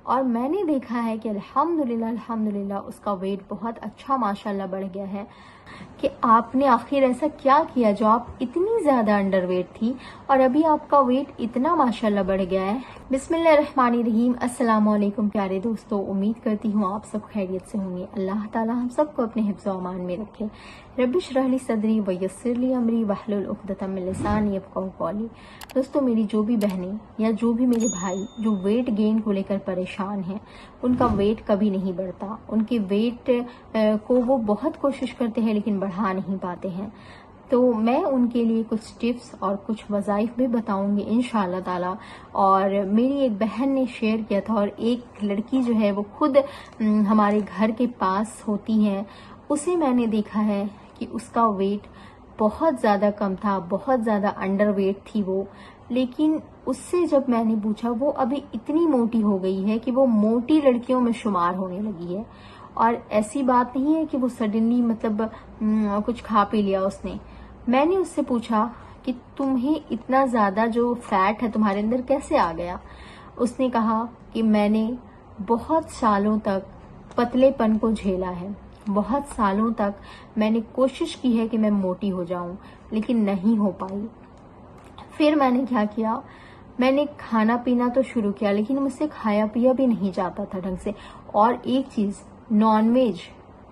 اور میں نے دیکھا ہے کہ الحمدللہ اس کا ویٹ بہت اچھا ماشاءاللہ بڑھ گیا ہے. کہ آپ نے آخر ایسا کیا کیا جو آپ اتنی زیادہ انڈر ویٹ تھی اور ابھی آپ کا ویٹ اتنا ماشاءاللہ بڑھ گیا ہے. بسم اللہ الرحمن الرحیم. السلام علیکم پیارے دوستو، امید کرتی ہوں آپ سب خیریت سے ہوں گے. اللہ تعالی ہم سب کو اپنے حفظ و امان میں رکھے. رب اشرح لی صدری ویسر لی امری واحلل عقدۃ من لسانی یفقہوا قولی. دوستو، میری جو بھی بہنیں یا جو بھی میرے بھائی جو ویٹ گین کو لے کر پریشان ہیں، ان کا ویٹ کبھی نہیں بڑھتا، ان کے ویٹ کو وہ بہت کوشش کرتے ہیں لیکن بڑھا نہیں پاتے ہیں، تو میں ان کے لیے کچھ ٹپس اور کچھ وظائف بھی بتاؤں گی انشاءاللہ تعالی. اور میری ایک بہن نے شیئر کیا تھا، اور ایک لڑکی جو ہے وہ خود ہمارے گھر کے پاس ہوتی ہیں، اسے میں نے دیکھا ہے کہ اس کا ویٹ بہت زیادہ کم تھا، بہت زیادہ انڈر ویٹ تھی وہ. لیکن اس سے جب میں نے پوچھا، وہ ابھی اتنی موٹی ہو گئی ہے کہ وہ موٹی لڑکیوں میں شمار ہونے لگی ہے. اور ایسی بات نہیں ہے کہ وہ سڈنلی کچھ کھا پی لیا اس نے. میں نے اس سے پوچھا کہ تمہیں اتنا زیادہ جو فیٹ ہے تمہارے اندر کیسے آ گیا؟ اس نے کہا کہ میں نے بہت سالوں تک پتلے پن کو جھیلا ہے، بہت سالوں تک میں نے کوشش کی ہے کہ میں موٹی ہو جاؤں لیکن نہیں ہو پائی. پھر میں نے کیا کیا، میں نے کھانا پینا تو شروع کیا لیکن مجھ سے کھایا پیا بھی نہیں جاتا تھا ڈھنگ سے. اور ایک چیز، نان ویج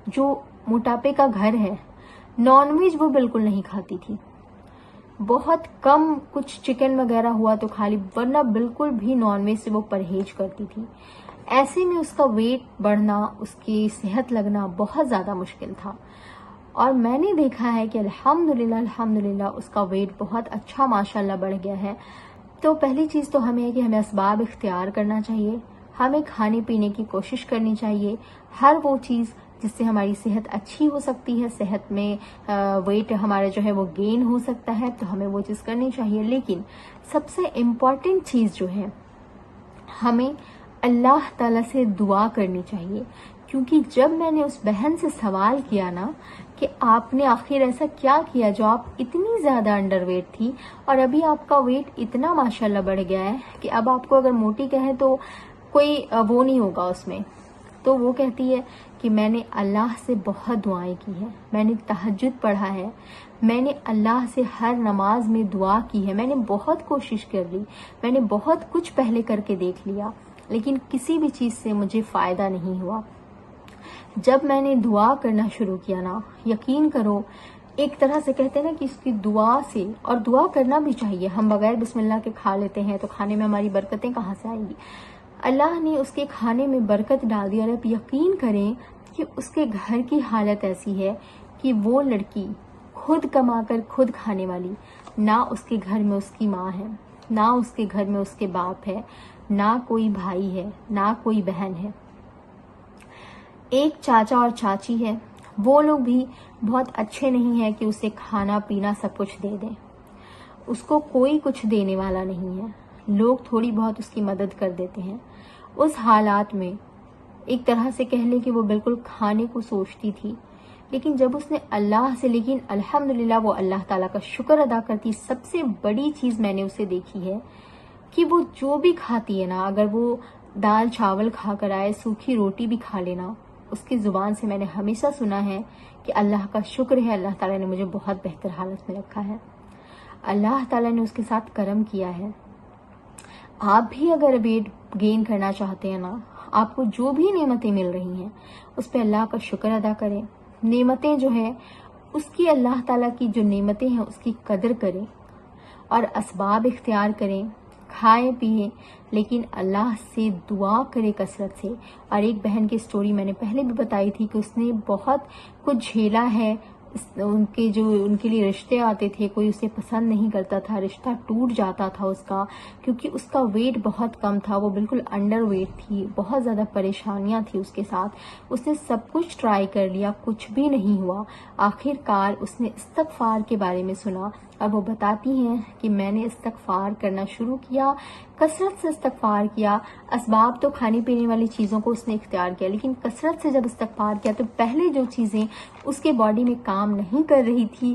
جو موٹاپے کا گھر ہے، نان ویج وہ بالکل نہیں کھاتی تھی. بہت کم کچھ چکن وغیرہ ہوا تو کھا لی، ورنہ بالکل بھی نان ویج سے وہ پرہیز کرتی تھی. ایسے میں اس کا ویٹ بڑھنا، اس کی صحت لگنا بہت زیادہ مشکل تھا. اور میں نے دیکھا ہے کہ الحمدللہ اس کا ویٹ بہت اچھا ماشاءاللہ بڑھ گیا ہے. تو پہلی چیز تو ہمیں ہے کہ ہمیں اسباب اختیار کرنا چاہیے، ہمیں کھانے پینے کی کوشش کرنی چاہیے، ہر وہ چیز جس سے ہماری صحت اچھی ہو سکتی ہے، صحت میں ویٹ ہمارا جو ہے وہ گین ہو سکتا ہے، تو ہمیں وہ چیز کرنی چاہیے. لیکن سب سے امپورٹنٹ چیز جو ہے، ہمیں اللہ تعالیٰ سے دعا کرنی چاہیے. کیونکہ جب میں نے اس بہن سے سوال کیا نا کہ آپ نے آخر ایسا کیا کیا جو آپ اتنی زیادہ انڈر ویٹ تھی اور ابھی آپ کا ویٹ اتنا ماشاءاللہ بڑھ گیا ہے کہ اب آپ کو اگر موٹی کہیں تو کوئی وہ نہیں ہوگا اس میں، تو وہ کہتی ہے کہ میں نے اللہ سے بہت دعائیں کی ہیں، میں نے تہجد پڑھا ہے، میں نے اللہ سے ہر نماز میں دعا کی ہے، میں نے بہت کوشش کر لی، میں نے بہت کچھ پہلے کر کے دیکھ لیا لیکن کسی بھی چیز سے مجھے فائدہ نہیں ہوا. جب میں نے دعا کرنا شروع کیا نا، یقین کرو، ایک طرح سے کہتے ہیں نا کہ اس کی دعا سے، اور دعا کرنا بھی چاہیے، ہم بغیر بسم اللہ کے کھا لیتے ہیں تو کھانے میں ہماری برکتیں کہاں سے آئیں گی؟ اللہ نے اس کے کھانے میں برکت ڈال دی. اور آپ یقین کریں کہ اس کے گھر کی حالت ایسی ہے کہ وہ لڑکی خود کما کر خود کھانے والی، نہ اس کے گھر میں اس کی ماں ہے، نہ اس کے گھر میں اس کے باپ ہے، نہ کوئی بھائی ہے، نہ کوئی بہن ہے. ایک چاچا اور چاچی ہے، وہ لوگ بھی بہت اچھے نہیں ہیں کہ اسے کھانا پینا سب کچھ دے دیں. اس کو کوئی کچھ دینے والا نہیں ہے، لوگ تھوڑی بہت اس کی مدد کر دیتے ہیں. اس حالات میں ایک طرح سے کہہ لیں کہ وہ بالکل کھانے کو سوچتی تھی. لیکن جب اس نے اللہ سے، لیکن الحمدللہ وہ اللہ تعالیٰ کا شکر ادا کرتی. سب سے بڑی چیز میں نے اسے دیکھی ہے کہ وہ جو بھی کھاتی ہے نا، اگر وہ دال چاول کھا کر آئے، سوکھی روٹی بھی کھا لینا، اس کی زبان سے میں نے ہمیشہ سنا ہے کہ اللہ کا شکر ہے، اللہ تعالیٰ نے مجھے بہت بہتر حالت میں رکھا ہے، اللہ تعالیٰ نے اس کے ساتھ کرم کیا ہے. آپ بھی اگر ویٹ گین کرنا چاہتے ہیں نا، آپ کو جو بھی نعمتیں مل رہی ہیں اس پہ اللہ کا شکر ادا کریں. نعمتیں جو ہیں اس کی، اللہ تعالیٰ کی جو نعمتیں ہیں اس کی قدر کریں اور اسباب اختیار کریں، کھائیں پیئیں، لیکن اللہ سے دعا کرے کثرت سے. اور ایک بہن کی سٹوری میں نے پہلے بھی بتائی تھی کہ اس نے بہت کچھ جھیلا ہے. ان کے لیے رشتے آتے تھے، کوئی اسے پسند نہیں کرتا تھا، رشتہ ٹوٹ جاتا تھا اس کا، کیونکہ اس کا ویٹ بہت کم تھا، وہ بالکل انڈر ویٹ تھی، بہت زیادہ پریشانیاں تھی اس کے ساتھ. اس نے سب کچھ ٹرائی کر لیا، کچھ بھی نہیں ہوا. آخر کار اس نے استغفار کے بارے میں سنا، اور وہ بتاتی ہیں کہ میں نے استغفار کرنا شروع کیا، کثرت سے استغفار کیا. اسباب تو کھانے پینے والی چیزوں کو اس نے اختیار کیا، لیکن کثرت سے جب استغفار کیا تو پہلے جو چیزیں اس کے باڈی میں کام نہیں کر رہی تھی